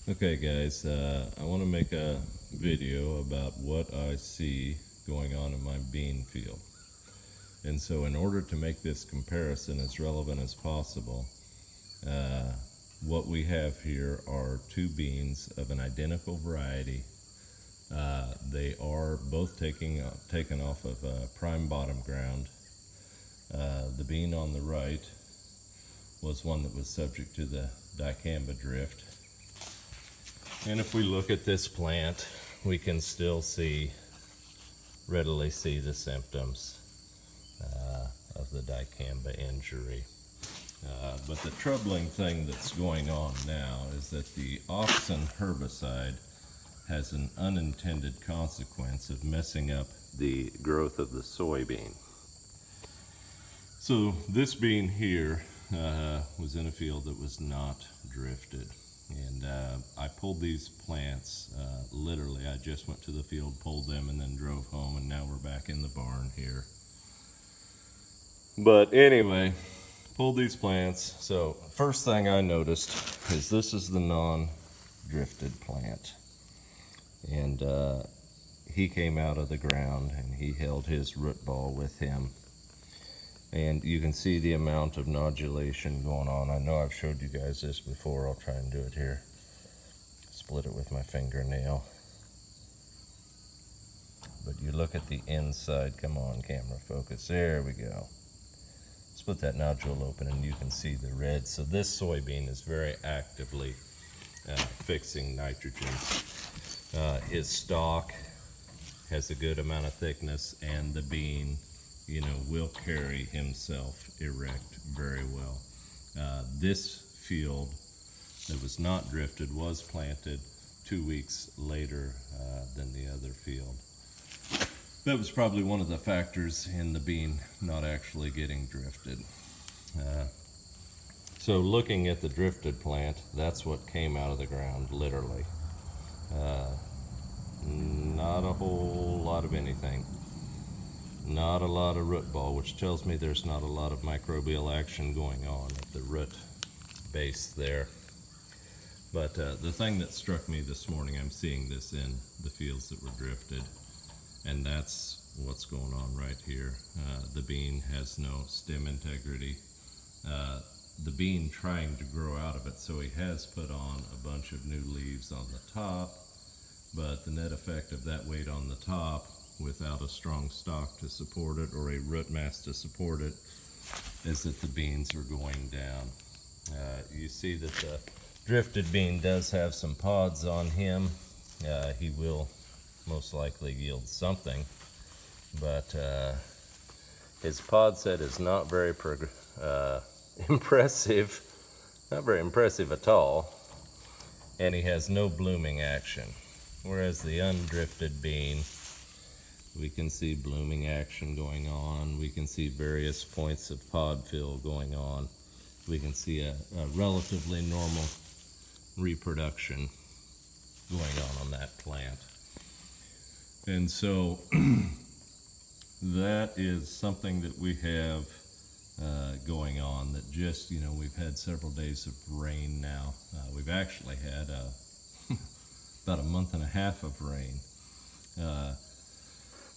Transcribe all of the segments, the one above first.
Okay guys, I want to make a video about what I see going on in my bean field. And so in order to make this comparison as relevant as possible, uh, what we have here are two beans of an identical variety. They are both taken off of prime bottom ground. The bean on the right was one that was subject to the dicamba drift. And if we look at this plant, we can still readily see the symptoms of the dicamba injury. But the troubling thing that's going on now is that the auxin herbicide has an unintended consequence of messing up the growth of the soybean. So this bean here was in a field that was not drifted. And I pulled these plants, literally, I just went to the field, pulled them, and then drove home, and now we're back in the barn here. But anyway, pulled these plants. So first thing I noticed is this is the non-drifted plant. And he came out of the ground, and he held his root ball with him. And you can see the amount of nodulation going on. I know I've showed you guys this before. I'll try and do it here. Split it with my fingernail. But you look at the inside. Come on, camera focus. There we go. Split that nodule open and you can see the red. So this soybean is very actively fixing nitrogen. His stalk has a good amount of thickness, and the bean will carry himself erect very well. This field that was not drifted was planted 2 weeks later than the other field. That was probably one of the factors in the bean not actually getting drifted. So looking at the drifted plant, that's what came out of the ground, literally. Not a whole lot of anything. Not a lot of root ball, which tells me there's not a lot of microbial action going on at the root base there. But the thing that struck me this morning, I'm seeing this in the fields that were drifted, and that's what's going on right here. The bean has no stem integrity. The bean trying to grow out of it, so he has put on a bunch of new leaves on the top, but the net effect of that weight on the top without a strong stalk to support it or a root mass to support it is that the beans are going down. You see that the drifted bean does have some pods on him. He will most likely yield something, but his pod set is not very impressive, not very impressive at all, and he has no blooming action. Whereas the undrifted bean, we can see blooming action going on. We can see various points of pod fill going on. We can see a relatively normal reproduction going on that plant. And so that is something that we have going on, that just, we've had several days of rain now. We've actually had about a month and a half of rain.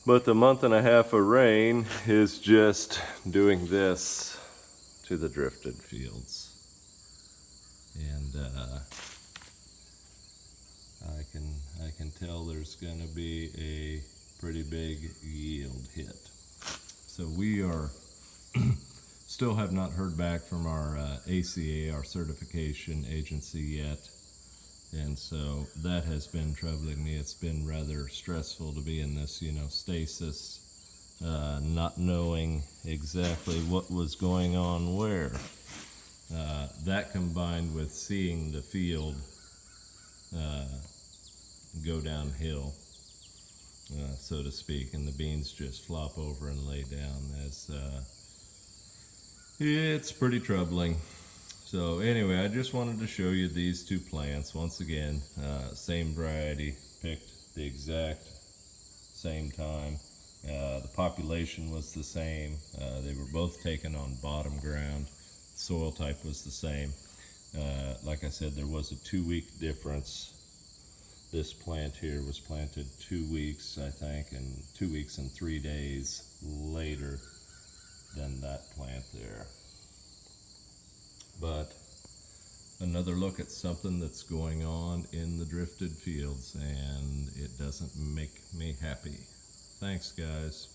But the month and a half of rain is just doing this to the drifted fields. And I can tell there's going to be a pretty big yield hit. So we are still have not heard back from our ACA, our certification agency, yet. And so that has been troubling me. It's been rather stressful to be in this, stasis, not knowing exactly what was going on where. That combined with seeing the field go downhill, so to speak, and the beans just flop over and lay down, it's pretty troubling. So anyway, I just wanted to show you these two plants. Once again, same variety, picked the exact same time. The population was the same. They were both taken on bottom ground. Soil type was the same. Like I said, there was a 2 week difference. This plant here was planted 2 weeks, I think, and 2 weeks and 3 days later than that plant there. But another look at something that's going on in the drifted fields, and it doesn't make me happy. Thanks, guys.